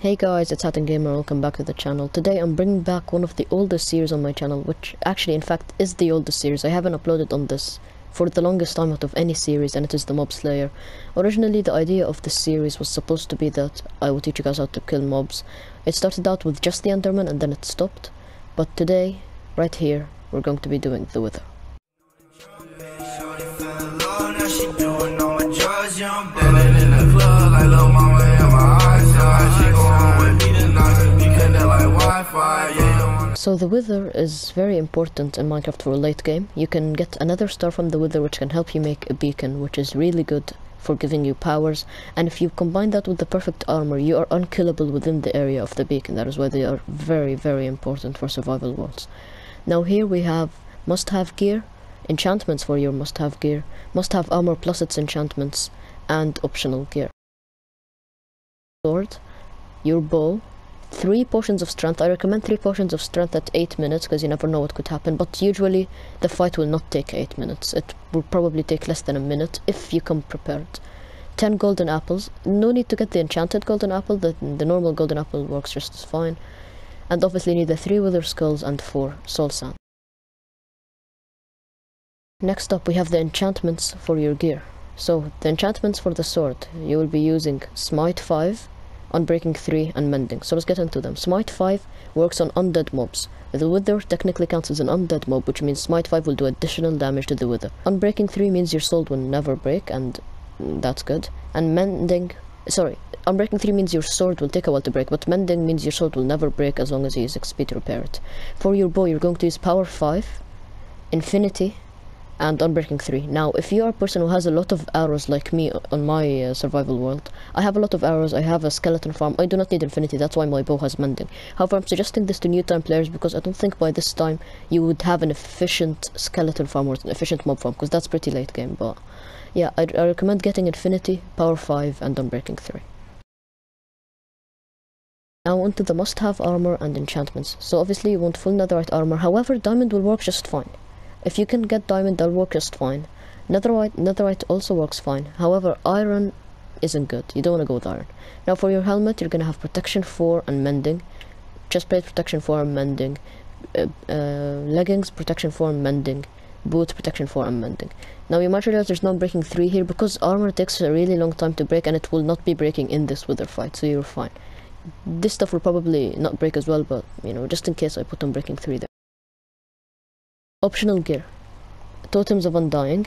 Hey guys, it's Enchanting Gear. Welcome back to the channel. Today I'm bringing back one of the oldest series on my channel, which actually in fact is the oldest series. I haven't uploaded on this for the longest time out of any series, and it is the Mob Slayer. Originally the idea of this series was supposed to be that I would teach you guys how to kill mobs. It started out with just the Enderman and then it stopped, but today, right here, we're going to be doing the Wither. So the Wither is very important in Minecraft for a late game. You can get another star from the Wither, which can help you make a beacon, which is really good for giving you powers, and if you combine that with the perfect armor, you are unkillable within the area of the beacon. That is why they are very important for survival worlds. Now here we have must-have gear, enchantments for your must-have gear, must-have armor plus its enchantments, and optional gear. Sword, your bow, 3 potions of strength. I recommend 3 potions of strength at 8 minutes because you never know what could happen, but usually the fight will not take 8 minutes. It will probably take less than a minute if you come prepared. 10 golden apples. No need to get the enchanted golden apple, the normal golden apple works just as fine. And obviously you need the 3 wither skulls and 4 soul sand. Next up we have the enchantments for your gear. So the enchantments for the sword, you will be using Smite 5, Unbreaking 3 and Mending. So let's get into them. Smite 5 works on undead mobs. The Wither technically counts as an undead mob, which means Smite 5 will do additional damage to the Wither. Unbreaking 3 means your sword will never break, and that's good. And Unbreaking 3 means your sword will take a while to break, but Mending means your sword will never break as long as you use XP to repair it. For your bow, you're going to use Power 5, Infinity, and Unbreaking 3. Now, if you are a person who has a lot of arrows like me on my survival world, I have a lot of arrows, I have a skeleton farm, I do not need Infinity, that's why my bow has Mending. However, I'm suggesting this to new time players because I don't think by this time you would have an efficient skeleton farm or an efficient mob farm, because that's pretty late game, but yeah, I recommend getting Infinity, Power 5 and Unbreaking 3. Now onto the must-have armor and enchantments. So obviously you want full netherite armor, however diamond will work just fine. If you can get diamond, that'll work just fine. Netherite also works fine. However, iron isn't good. You don't want to go with iron. Now for your helmet, you're going to have protection 4 and mending. Chestplate protection 4 and mending. Leggings protection 4 and mending. Boots protection 4 and mending. Now you might realize there's no breaking 3 here because armor takes a really long time to break and it will not be breaking in this wither fight, so you're fine. This stuff will probably not break as well, but you know, just in case I put on breaking 3 there. Optional gear. Totems of Undying.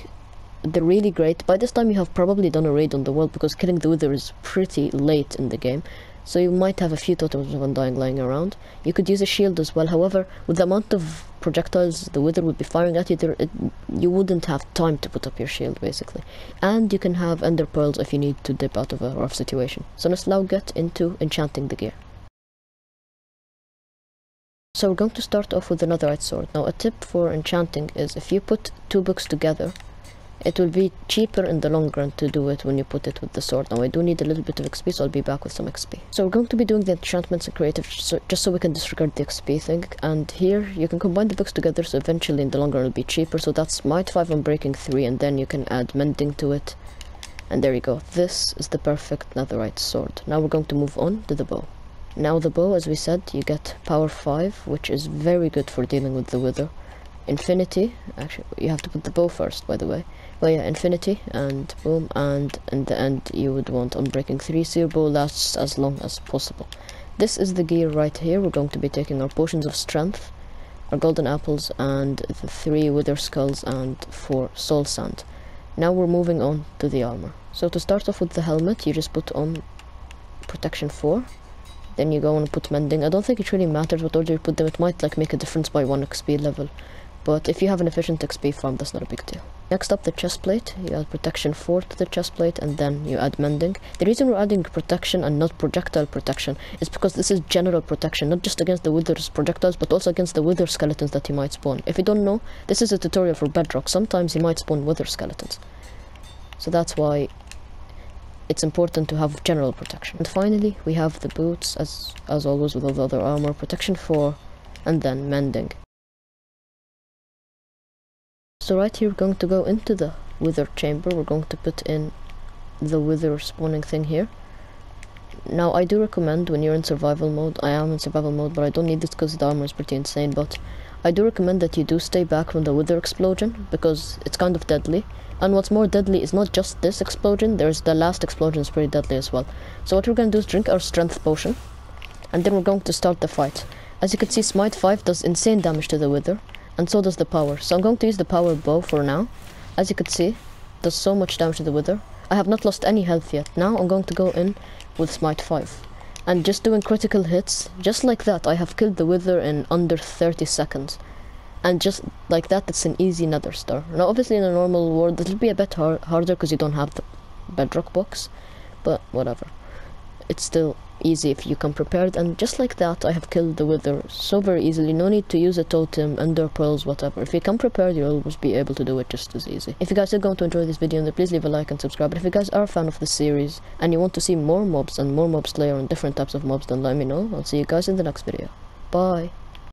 They're really great. By this time you have probably done a raid on the world because killing the Wither is pretty late in the game. So you might have a few Totems of Undying lying around. You could use a shield as well. However, with the amount of projectiles the Wither would be firing at you, you wouldn't have time to put up your shield basically. And you can have Ender Pearls if you need to dip out of a rough situation. So let's now get into enchanting the gear. So we're going to start off with the netherite sword. Now a tip for enchanting is if you put 2 books together, it will be cheaper in the long run to do it when you put it with the sword. Now I do need a little bit of XP, so I'll be back with some XP. So we're going to be doing the enchantments in creative just so we can disregard the XP thing. And here you can combine the books together, so eventually in the long run it'll be cheaper. So that's Might 5 and Breaking 3, and then you can add Mending to it. And there you go. This is the perfect netherite sword. Now we're going to move on to the bow. Now the bow, as we said, you get Power 5, which is very good for dealing with the Wither. Infinity, actually you have to put the bow first by the way. Well yeah, Infinity, and boom, and in the end you would want Unbreaking 3, so your bow lasts as long as possible. This is the gear right here. We're going to be taking our potions of strength, our golden apples, and the 3 wither skulls and 4 soul sand. Now we're moving on to the armor. So to start off with the helmet, you just put on protection 4. Then you go and put mending. I don't think it really matters what order you put them. It might like make a difference by 1 XP level, but if you have an efficient XP farm, that's not a big deal. Next up, the chest plate. You add protection 4 to the chest plate, and then you add mending. The reason we're adding protection and not projectile protection is because this is general protection, not just against the wither's projectiles, but also against the wither skeletons that you might spawn. If you don't know, this is a tutorial for bedrock. Sometimes you might spawn wither skeletons, so that's why it's important to have general protection. And finally, we have the boots, as always with all the other armor, protection 4, and then mending. So right here, we're going to go into the wither chamber. We're going to put in the wither spawning thing here. Now I do recommend when you're in survival mode, I am in survival mode, but I don't need this because the armor is pretty insane, but I do recommend that you do stay back from the wither explosion, because it's kind of deadly. And what's more deadly is not just this explosion, there's the last explosion is pretty deadly as well. So what we're going to do is drink our strength potion, and then we're going to start the fight. As you can see, Smite 5 does insane damage to the wither, and so does the power. So I'm going to use the power bow for now. As you can see, does so much damage to the wither. I have not lost any health yet. Now I'm going to go in with Smite 5. And just doing critical hits, just like that, I have killed the wither in under 30 seconds. And just like that, it's an easy nether star. Now obviously in a normal world, it'll be a bit harder because you don't have the bedrock box. But whatever. It's still easy if you come prepared, and just like that I have killed the wither so very easily. No need to use a totem, ender pearls, whatever. If you come prepared, you'll always be able to do it just as easy. If you guys are going to enjoy this video, then please leave a like and subscribe. But if you guys are a fan of the series and you want to see more mobs and more mob slayer and different types of mobs, then let me know. I'll see you guys in the next video. Bye.